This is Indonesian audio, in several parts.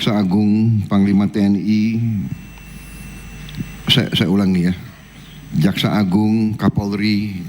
Jaksa Agung, Panglima TNI, saya ulangi ya, Jaksa Agung, Kapolri,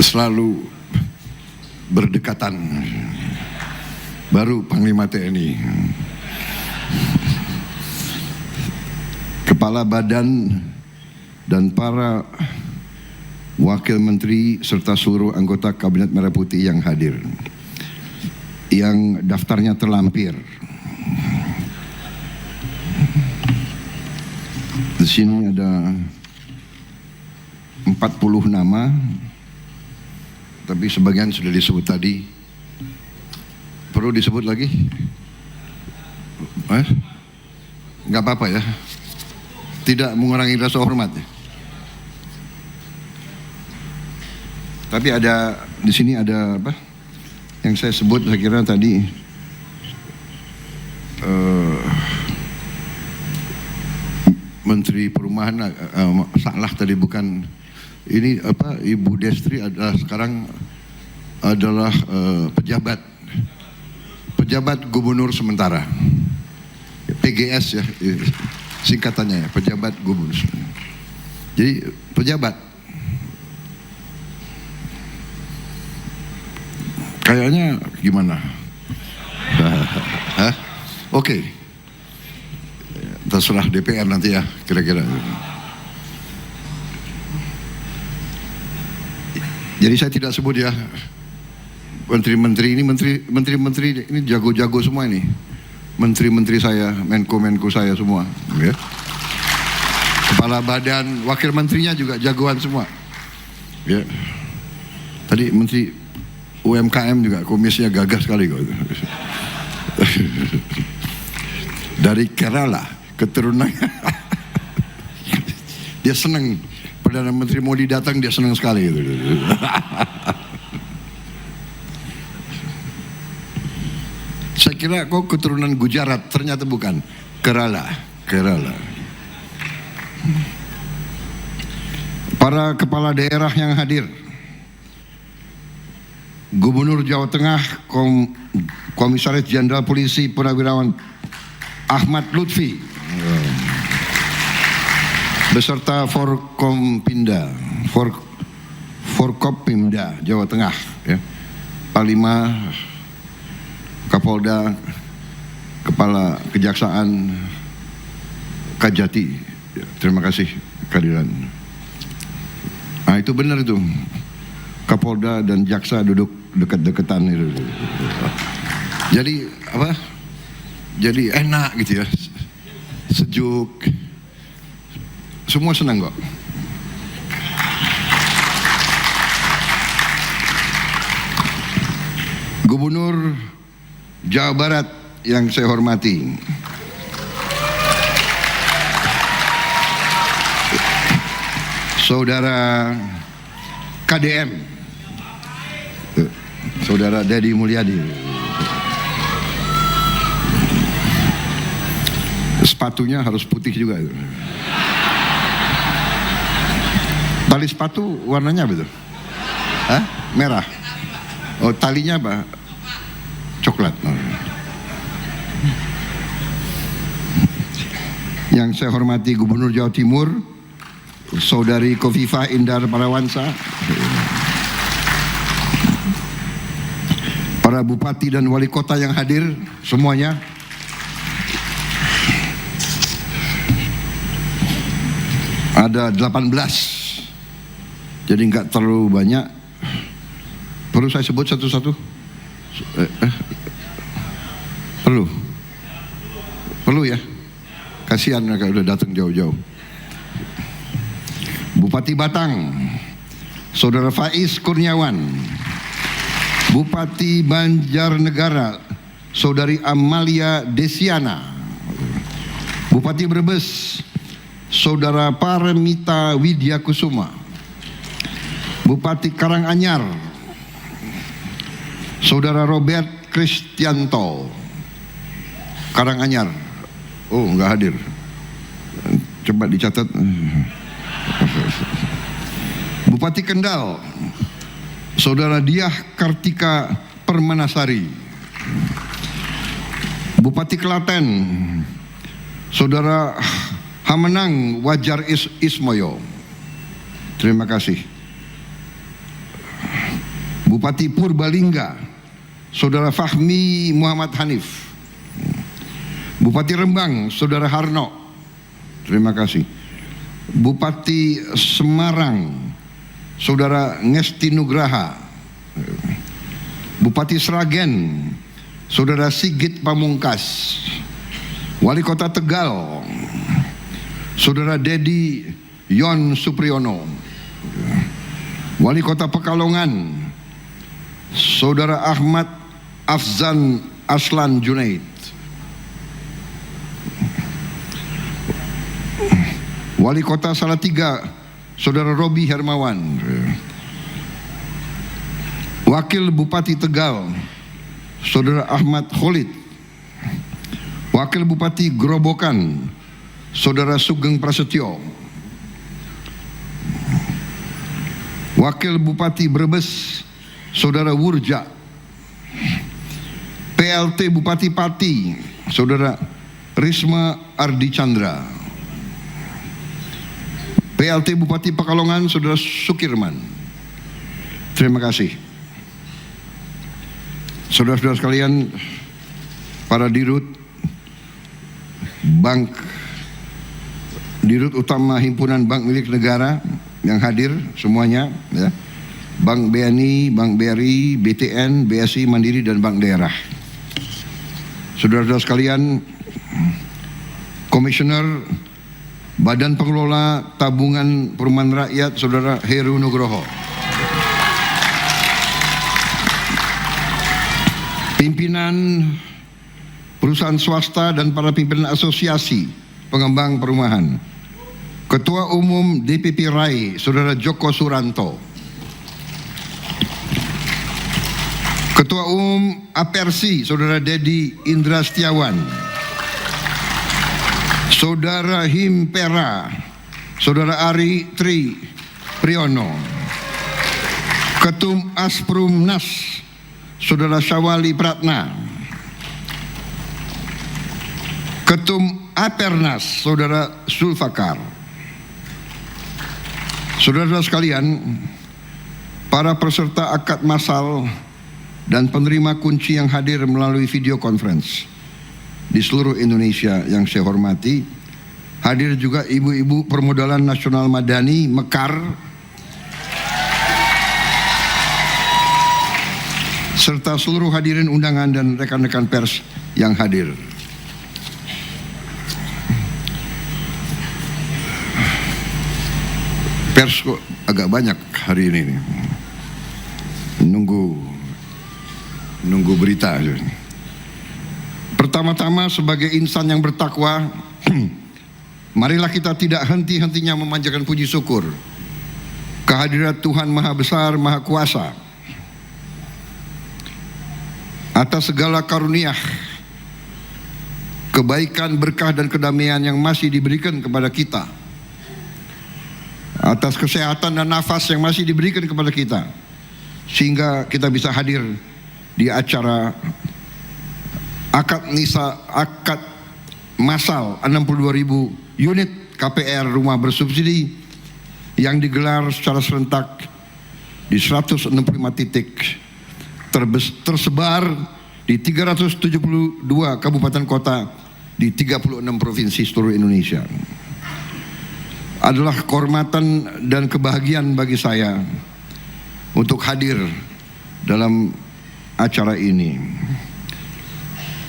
selalu berdekatan, baru Panglima TNI. Kepala Badan dan para Wakil Menteri serta seluruh anggota Kabinet Merah Putih yang hadir, yang daftarnya terlampir. Di sini ada 40 nama, tapi sebagian sudah disebut tadi. Perlu disebut lagi? Nggak apa-apa ya, tidak mengurangi rasa hormat ya. Tapi ada di sini ada apa? Yang saya sebut saya kira tadi Menteri Perumahan salah tadi, bukan ini apa, Ibu Destri adalah sekarang adalah pejabat gubernur sementara, PGS ya singkatannya ya, pejabat gubernur. Jadi pejabat kayaknya gimana? Oke. Terserah DPR nanti ya kira-kira. Jadi saya tidak sebut ya menteri-menteri ini, menteri-menteri ini jago-jago semua ini. Menteri-menteri saya, menko-menko saya semua, ya. Kepala badan, wakil menterinya juga jagoan semua. Ya. Tadi menteri UMKM juga komisinya gagah sekali kok. Dari Kerala, keturunan. Dia senang, Perdana Menteri Modi datang dia senang sekali. Saya kira kok keturunan Gujarat, ternyata bukan. Kerala. Para kepala daerah yang hadir, Gubernur Jawa Tengah, Komisaris Jenderal Polisi Purnawirawan Ahmad Lutfi, beserta Forkopimda Jawa Tengah, ya. Panglima, Kapolda, Kepala Kejaksaan, Kajati, ya, terima kasih kehadiran. Nah itu benar itu, Kapolda dan Jaksa duduk dekat-dekatan itu. Jadi apa? Jadi enak gitu ya, sejuk, semua senang kok. Gubernur Jawa Barat yang saya hormati, Saudara KDM, Saudara Dedi Mulyadi. Sepatunya harus putih juga. Tali sepatu warnanya apa itu? Merah. Oh, talinya apa? Coklat. Yang saya hormati Gubernur Jawa Timur, Saudari Khofifah Indar Parawansa, para bupati dan wali kota yang hadir semuanya, ada 18, jadi nggak terlalu banyak. Perlu saya sebut satu-satu? Perlu ya, kasihan mereka udah datang jauh-jauh. Bupati Batang, Saudara Faiz Kurniawan. Bupati Banjarnegara, Saudari Amalia Desiana. Bupati Brebes, Saudara Paramita Widyakusuma. Bupati Karanganyar, Saudara Robert Kristianto. Karanganyar, oh nggak hadir, coba dicatat. Bupati Kendal, Saudara Diah Kartika Permanasari. Bupati Klaten, Saudara Hamenang Wajar Ismoyo. Terima kasih. Bupati Purbalingga, Saudara Fahmi Muhammad Hanif. Bupati Rembang, Saudara Harno. Terima kasih. Bupati Semarang, Saudara Ngesti Nugraha. Bupati Sragen, Saudara Sigit Pamungkas. Wali Kota Tegal, Saudara Dedi Yon Supriyono. Wali Kota Pekalongan, Saudara Ahmad Afzan Aslan Junaid. Wali Kota Salatiga, Saudara Robi Hermawan. Wakil Bupati Tegal, Saudara Ahmad Khalid. Wakil Bupati Grobogan, Saudara Sugeng Prasetyo. Wakil Bupati Brebes, Saudara Wurja. PLT Bupati Pati, Saudara Risma Ardi Chandra. PLT Bupati Pekalongan, Saudara Sukirman. Terima kasih. Saudara-saudara sekalian, para dirut Dirut Utama Himpunan Bank Milik Negara yang hadir semuanya, ya. Bank BNI, Bank BRI, BTN, BSI, Mandiri, dan Bank Daerah. Saudara-saudara sekalian, Komisioner Badan Pengelola Tabungan Perumahan Rakyat, Saudara Heru Nugroho. Pimpinan perusahaan swasta dan para pimpinan asosiasi pengembang perumahan. Ketua Umum DPP RAI, Saudara Joko Suranto. Ketua Umum Apersi, Saudara Dedi Indra Setiawan. Saudara Himpera, Saudara Ari Tri Priyono. Ketum Asprumnas, Saudara Syawali Pratna. Ketum Apernas, Saudara Zulfakar. Saudara-saudara sekalian, para peserta akad massal dan penerima kunci yang hadir melalui video conference di seluruh Indonesia yang saya hormati, hadir juga ibu-ibu permodalan nasional Madani Mekar, serta seluruh hadirin undangan dan rekan-rekan pers yang hadir. Pers kok agak banyak hari ini nih. Nunggu berita. Pertama-tama sebagai insan yang bertakwa, marilah kita tidak henti-hentinya memanjatkan puji syukur kehadirat Tuhan Maha Besar, Maha Kuasa atas segala karunia, kebaikan, berkah, dan kedamaian yang masih diberikan kepada kita, atas kesehatan dan nafas yang masih diberikan kepada kita, sehingga kita bisa hadir di acara akad massal 62.000 unit KPR rumah bersubsidi yang digelar secara serentak di 165 titik tersebar di 372 kabupaten kota di 36 provinsi seluruh Indonesia. Adalah kehormatan dan kebahagiaan bagi saya untuk hadir dalam acara ini.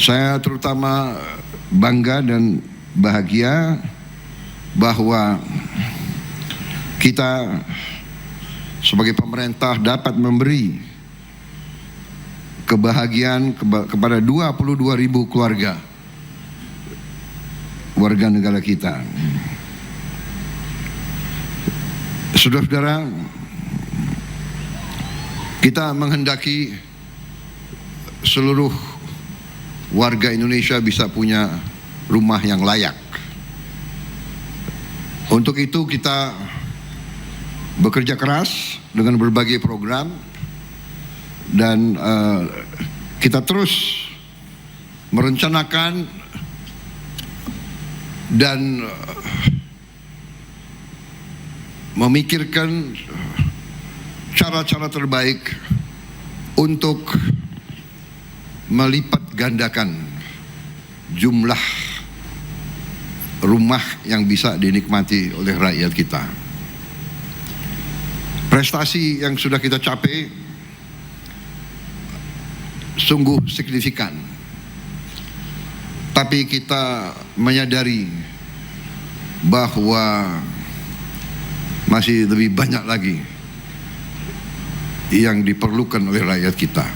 Saya terutama bangga dan bahagia bahwa kita sebagai pemerintah dapat memberi kebahagiaan kepada 22.000 keluarga warga negara kita. Saudara-saudara, kita menghendaki seluruh warga Indonesia bisa punya rumah yang layak. Untuk itu kita bekerja keras dengan berbagai program, dan kita terus merencanakan dan memikirkan cara-cara terbaik untuk melipat gandakan jumlah rumah yang bisa dinikmati oleh rakyat kita. Prestasi yang sudah kita capai sungguh signifikan, tapi kita menyadari bahwa masih lebih banyak lagi yang diperlukan oleh rakyat kita.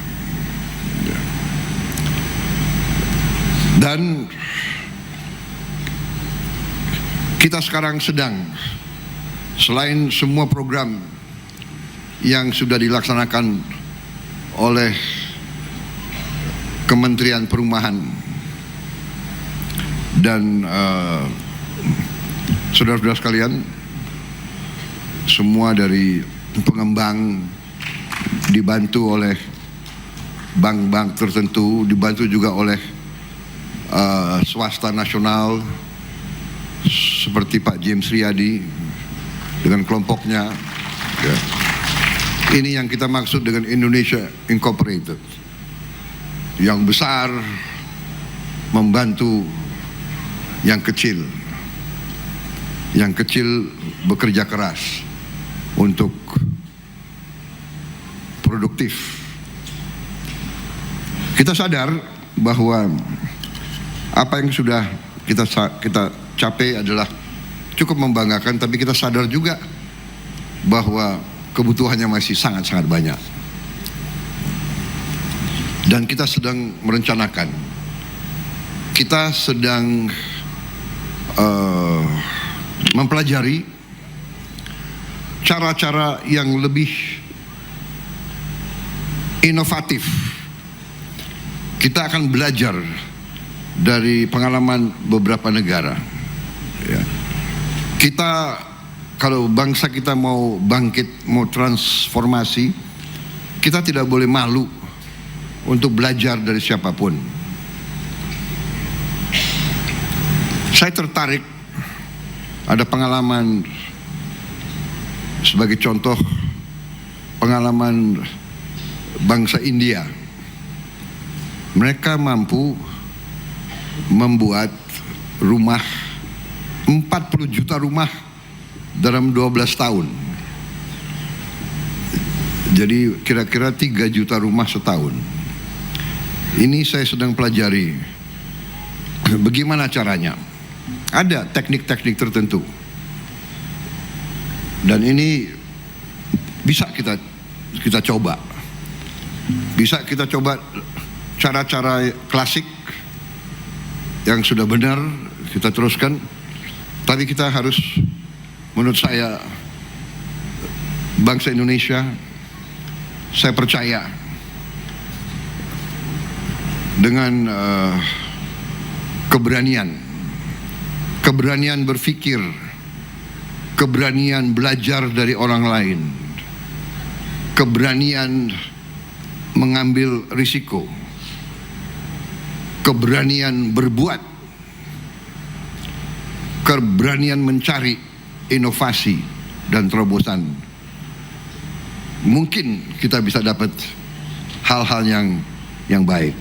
Dan kita sekarang sedang, selain semua program yang sudah dilaksanakan oleh Kementerian Perumahan dan saudara-saudara sekalian, semua dari pengembang dibantu oleh bank-bank tertentu, dibantu juga oleh swasta nasional seperti Pak James Riyadi dengan kelompoknya. Ya. Ini yang kita maksud dengan Indonesia Incorporated, yang besar membantu yang kecil. Yang kecil bekerja keras untuk produktif. Kita sadar bahwa apa yang sudah kita capai adalah cukup membanggakan, tapi kita sadar juga bahwa kebutuhannya masih sangat-sangat banyak. Dan kita sedang merencanakan, kita sedang mempelajari cara-cara yang lebih inovatif. Kita akan belajar dari pengalaman beberapa negara. Ya. Kita, kalau bangsa kita mau bangkit, mau transformasi, kita tidak boleh malu untuk belajar dari siapapun. Saya tertarik, ada pengalaman sebagai contoh, pengalaman bangsa India. Mereka mampu membuat rumah 40 juta rumah dalam 12 tahun. Jadi kira-kira 3 juta rumah setahun. Ini saya sedang pelajari bagaimana caranya. Ada teknik-teknik tertentu, dan ini bisa kita coba. Bisa kita coba cara-cara klasik yang sudah benar kita teruskan, tapi kita harus, menurut saya, bangsa Indonesia, saya percaya dengan keberanian berpikir, keberanian belajar dari orang lain, keberanian mengambil risiko, keberanian berbuat, keberanian mencari inovasi dan terobosan. Mungkin kita bisa dapat hal-hal yang baik.